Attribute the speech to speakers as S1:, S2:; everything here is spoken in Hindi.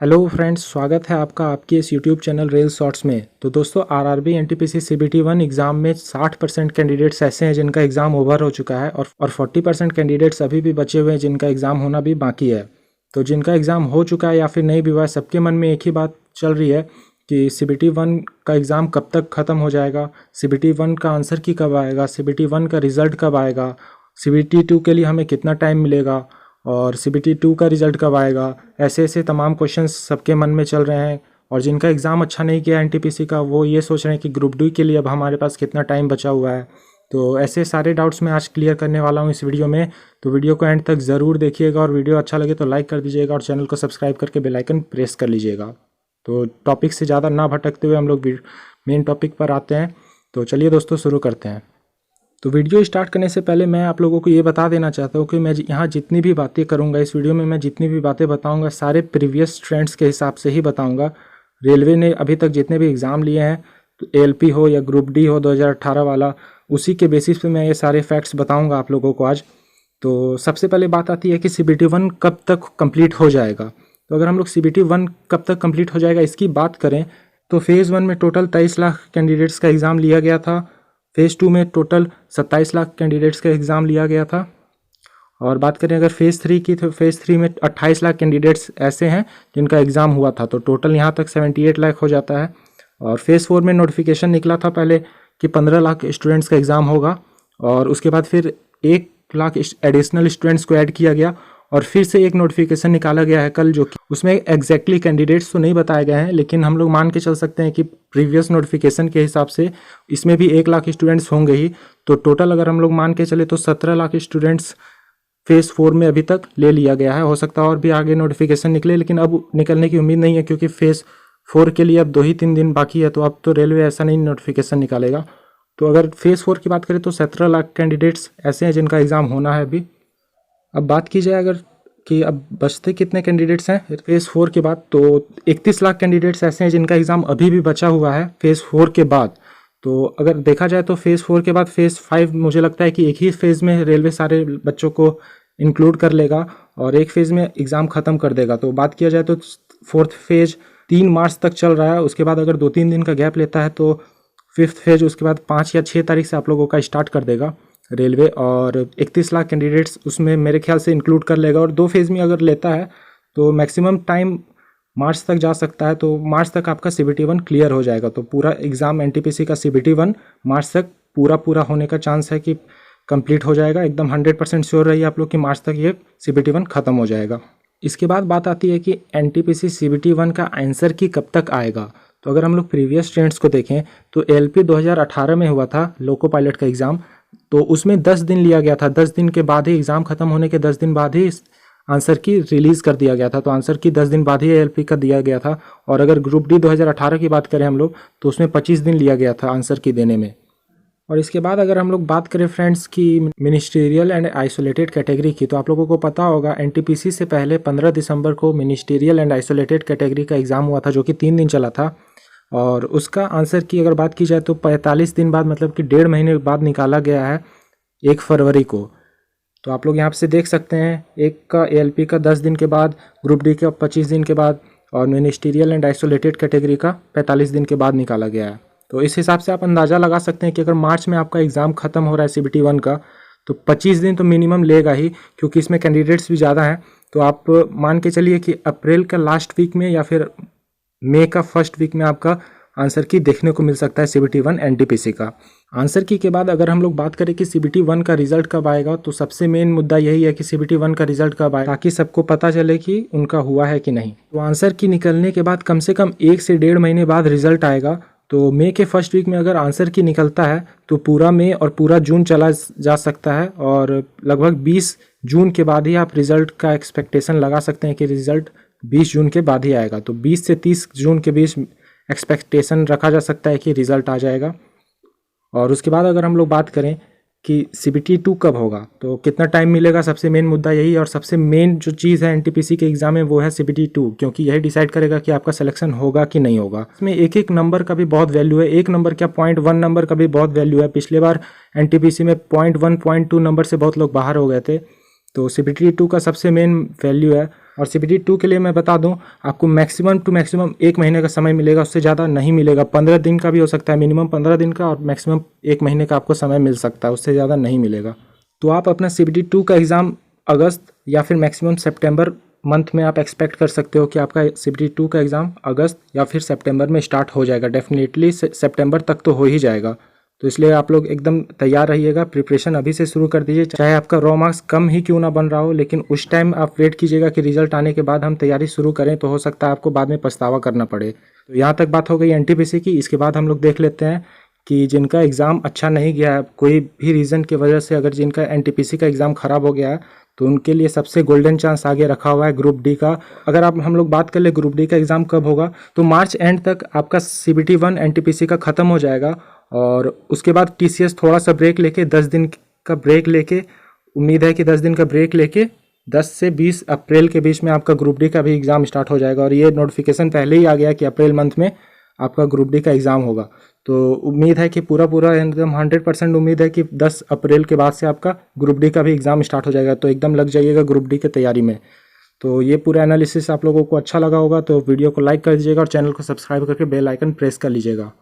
S1: हेलो फ्रेंड्स, स्वागत है आपका आपके इस यूट्यूब चैनल रेल शॉर्ट्स में। तो दोस्तों, आरआरबी एनटीपीसी सीबीटी 1 एग्ज़ाम में 60% कैंडिडेट्स ऐसे हैं जिनका एग्ज़ाम ओवर हो चुका है और 40% कैंडिडेट्स अभी भी बचे हुए हैं जिनका एग्ज़ाम होना भी बाकी है। तो जिनका एग्ज़ाम हो चुका है या फिर नहीं भी हुआ है, सबके मन में एक ही बात चल रही है कि सीबीटी 1 का एग्ज़ाम कब तक ख़त्म हो जाएगा, सीबीटी 1 का आंसर की कब आएगा, सीबीटी 1 का रिज़ल्ट कब आएगा, सीबीटी 2 के लिए हमें कितना टाइम मिलेगा और सीबीटी 2 का रिज़ल्ट कब आएगा। ऐसे ऐसे तमाम क्वेश्चंस सबके मन में चल रहे हैं। और जिनका एग्ज़ाम अच्छा नहीं किया एनटीपीसी का, वो ये सोच रहे हैं कि ग्रुप डी के लिए अब हमारे पास कितना टाइम बचा हुआ है। तो ऐसे सारे डाउट्स मैं आज क्लियर करने वाला हूँ इस वीडियो में। तो वीडियो को एंड तक ज़रूर देखिएगा और वीडियो अच्छा लगे तो लाइक कर दीजिएगा और चैनल को सब्सक्राइब करके बेल आइकन प्रेस कर लीजिएगा। तो टॉपिक से ज़्यादा ना भटकते हुए हम लोग मेन टॉपिक पर आते हैं। तो चलिए दोस्तों, शुरू करते हैं। तो वीडियो स्टार्ट करने से पहले मैं आप लोगों को ये बता देना चाहता हूँ कि मैं यहाँ जितनी भी बातें करूँगा इस वीडियो में, मैं जितनी भी बातें बताऊँगा सारे प्रीवियस ट्रेंड्स के हिसाब से ही बताऊँगा। रेलवे ने अभी तक जितने भी एग्ज़ाम लिए हैं, तो एएलपी हो या ग्रुप डी हो 2018 वाला, उसी के बेसिस पे मैं ये सारे फैक्ट्स बताऊँगा आप लोगों को आज। तो सबसे पहले बात आती है कि सीबीटी 1 कब तक कंप्लीट हो जाएगा। तो अगर हम लोग सीबीटी 1 कब तक कंप्लीट हो जाएगा इसकी बात करें तो फेज़ 1 में टोटल 23 लाख कैंडिडेट्स का एग्ज़ाम लिया गया था। फेज़ 2 में टोटल 27 लाख कैंडिडेट्स का एग्ज़ाम लिया गया था। और बात करें अगर फेज़ 3 की, तो फेज़ 3 में 28 लाख कैंडिडेट्स ऐसे हैं जिनका एग्ज़ाम हुआ था। तो टोटल यहाँ तक 78 लाख हो जाता है। और फेज़ 4 में नोटिफिकेशन निकला था पहले कि 15 लाख स्टूडेंट्स का एग्ज़ाम होगा, और उसके बाद फिर 1 लाख एडिशनल स्टूडेंट्स को ऐड किया गया और फिर से एक नोटिफिकेशन निकाला गया है कल, जो कि उसमें एग्जैक्टली कैंडिडेट्स तो नहीं बताए गए हैं, लेकिन हम लोग मान के चल सकते हैं कि प्रीवियस नोटिफिकेशन के हिसाब से इसमें भी 1 लाख स्टूडेंट्स होंगे ही। तो टोटल अगर हम लोग मान के चले तो 17 लाख स्टूडेंट्स फेज़ 4 में अभी तक ले लिया गया है। हो सकता है और भी आगे नोटिफिकेशन निकले, लेकिन अब निकलने की उम्मीद नहीं है क्योंकि फेज़ 4 के लिए अब 2 ही 3 दिन बाकी है। तो अब तो रेलवे ऐसा नहीं नोटिफिकेशन निकालेगा। तो अगर फेज़ 4 की बात करें तो 17 लाख कैंडिडेट्स ऐसे हैं जिनका एग्ज़ाम होना है अभी। अब बात की जाए अगर कि अब बचते कितने कैंडिडेट्स हैं फेज़ 4 के बाद, तो 31 लाख कैंडिडेट्स ऐसे हैं जिनका एग्ज़ाम अभी भी बचा हुआ है फेज़ 4 के बाद। तो अगर देखा जाए तो फेज़ 4 के बाद फेज़ 5 मुझे लगता है कि एक ही फेज़ में रेलवे सारे बच्चों को इंक्लूड कर लेगा और एक फेज़ में एग्ज़ाम ख़त्म कर देगा। तो बात किया जाए तो 4th फेज़ 3 मार्च तक चल रहा है। उसके बाद अगर 2-3 दिन का गैप लेता है तो 5th फेज़ उसके बाद 5 या 6 तारीख से आप लोगों का स्टार्ट कर देगा रेलवे, और 31 लाख कैंडिडेट्स उसमें मेरे ख्याल से इंक्लूड कर लेगा। और 2 फेज़ में अगर लेता है तो मैक्सिमम टाइम मार्च तक जा सकता है। तो मार्च तक आपका सीबीटी 1 क्लियर हो जाएगा। तो पूरा एग्ज़ाम एनटीपीसी का सीबीटी 1 मार्च तक पूरा होने का चांस है कि कंप्लीट हो जाएगा। एकदम 100% श्योर रहिए आप लोग कि मार्च तक ये सीबीटी 1 ख़त्म हो जाएगा। इसके बाद बात आती है कि एनटीपीसी सीबीटी 1 का आंसर की कब तक आएगा। तो अगर हम लोग प्रीवियस ट्रेंड्स को देखें तो एएलपी 2018 में हुआ था लोको पायलट का एग्ज़ाम। तो उसमें 10 दिन लिया गया था। 10 दिन के बाद ही एग्ज़ाम ख़त्म होने के 10 दिन बाद ही आंसर की रिलीज़ कर दिया गया था। तो आंसर की 10 दिन बाद ही एएलपी का दिया गया था। और अगर ग्रुप डी 2018 की बात करें हम लोग तो उसमें 25 दिन लिया गया था आंसर की देने में। और इसके बाद अगर हम लोग बात करें फ्रेंड्स की मिनिस्टीरियल एंड आइसोलेटेड कैटेगरी की, तो आप लोगों को पता होगा एनटीपीसी से पहले 15 दिसंबर को मिनिस्टीरियल एंड आइसोलेटेड कैटेगरी का एग्ज़ाम हुआ था, जो कि 3 दिन चला था। और उसका आंसर की अगर बात की जाए तो 45 दिन बाद, मतलब कि 1.5 महीने बाद निकाला गया है 1 फरवरी को। तो आप लोग यहाँ से देख सकते हैं, एक का एएलपी का 10 दिन के बाद, ग्रुप डी का 25 दिन के बाद और मिनिस्टीरियल एंड आइसोलेटेड कैटेगरी का 45 दिन के बाद निकाला गया है। तो इस हिसाब से आप अंदाज़ा लगा सकते हैं कि अगर मार्च में आपका एग्ज़ाम ख़त्म हो रहा है सीबीटी 1 का, तो 25 दिन तो मिनिमम लेगा ही, क्योंकि इसमें कैंडिडेट्स भी ज़्यादा हैं। तो आप मान के चलिए कि अप्रैल का लास्ट वीक में या फिर मई का फर्स्ट वीक में आपका आंसर की देखने को मिल सकता है सीबीटी 1 एनटीपीसी का। आंसर की के बाद अगर हम लोग बात करें कि सीबीटी 1 का रिजल्ट कब आएगा, तो सबसे मेन मुद्दा यही है कि सीबीटी 1 का रिजल्ट कब आएगा, ताकि सबको पता चले कि उनका हुआ है कि नहीं। तो आंसर की निकलने के बाद कम से कम 1 से 1.5 महीने बाद रिजल्ट आएगा। तो मई के फर्स्ट वीक में अगर आंसर की निकलता है तो पूरा मई और पूरा जून चला जा सकता है, और लगभग 20 जून के बाद ही आप रिजल्ट का एक्सपेक्टेशन लगा सकते हैं कि रिजल्ट 20 जून के बाद ही आएगा। तो 20 से 30 जून के बीच एक्सपेक्टेशन रखा जा सकता है कि रिज़ल्ट आ जाएगा। और उसके बाद अगर हम लोग बात करें कि सीबीटी 2 कब होगा, तो कितना टाइम मिलेगा, सबसे मेन मुद्दा यही है। और सबसे मेन जो चीज़ है एनटीपीसी के एग्ज़ाम में वो है सीबीटी 2, क्योंकि यही डिसाइड करेगा कि आपका सिलेक्शन होगा कि नहीं होगा। इसमें एक एक नंबर का भी बहुत वैल्यू है। एक नंबर क्या, 0.1 नंबर का भी बहुत वैल्यू है। पिछले बार एनटीपीसी में 0.1 0.2 नंबर से बहुत लोग बाहर हो गए थे। तो CBT 2 का सबसे मेन वैल्यू है। और CBT 2 के लिए मैं बता दूं, आपको मैक्सिमम टू मैक्सिमम 1 महीने का समय मिलेगा, उससे ज़्यादा नहीं मिलेगा। 15 दिन का भी हो सकता है, मिनिमम 15 दिन का, और मैक्सिमम 1 महीने का आपको समय मिल सकता है, उससे ज़्यादा नहीं मिलेगा। तो आप अपना CBT 2 का एग्ज़ाम अगस्त या फिर मैक्सिमम सितंबर मंथ में आप एक्सपेक्ट कर सकते हो कि आपका CBT 2 का एग्ज़ाम अगस्त या फिर सितंबर में स्टार्ट हो जाएगा। डेफिनेटली सितंबर तक तो हो ही जाएगा। तो इसलिए आप लोग एकदम तैयार रहिएगा, प्रिपरेशन अभी से शुरू कर दीजिए। चाहे आपका रॉ मार्क्स कम ही क्यों ना बन रहा हो, लेकिन उस टाइम आप वेट कीजिएगा कि रिजल्ट आने के बाद हम तैयारी शुरू करें, तो हो सकता है आपको बाद में पछतावा करना पड़े। तो यहाँ तक बात हो गई NTPC की। इसके बाद हम लोग देख लेते हैं कि जिनका एग्ज़ाम अच्छा नहीं गया है, कोई भी रीज़न की वजह से, अगर जिनका NTPC का एग्ज़ाम ख़राब हो गया है, तो उनके लिए सबसे गोल्डन चांस आगे रखा हुआ है ग्रुप डी का। अगर आप हम लोग बात कर ले ग्रुप डी का एग्ज़ाम कब होगा, तो मार्च एंड तक आपका CBT 1 NTPC का ख़त्म हो जाएगा। और उसके बाद TCS थोड़ा सा ब्रेक लेके 10 दिन का ब्रेक लेके, उम्मीद है कि 10 दिन का ब्रेक लेके 10 से 20 अप्रैल के बीच में आपका ग्रुप डी का भी एग्ज़ाम स्टार्ट हो जाएगा। और ये नोटिफिकेशन पहले ही आ गया कि अप्रैल मंथ में आपका ग्रुप डी का एग्ज़ाम होगा। तो उम्मीद है कि पूरा एकदम 100% उम्मीद है कि 10 अप्रैल के बाद से आपका ग्रुप डी का भी एग्ज़ाम स्टार्ट हो जाएगा। तो एकदम लग जाइएगा ग्रुप डी की तैयारी में। तो ये पूरा एनालिसिस आप लोगों को अच्छा लगा होगा तो वीडियो को लाइक कर दीजिएगा और चैनल को सब्सक्राइब करके बेल आइकन प्रेस कर लीजिएगा।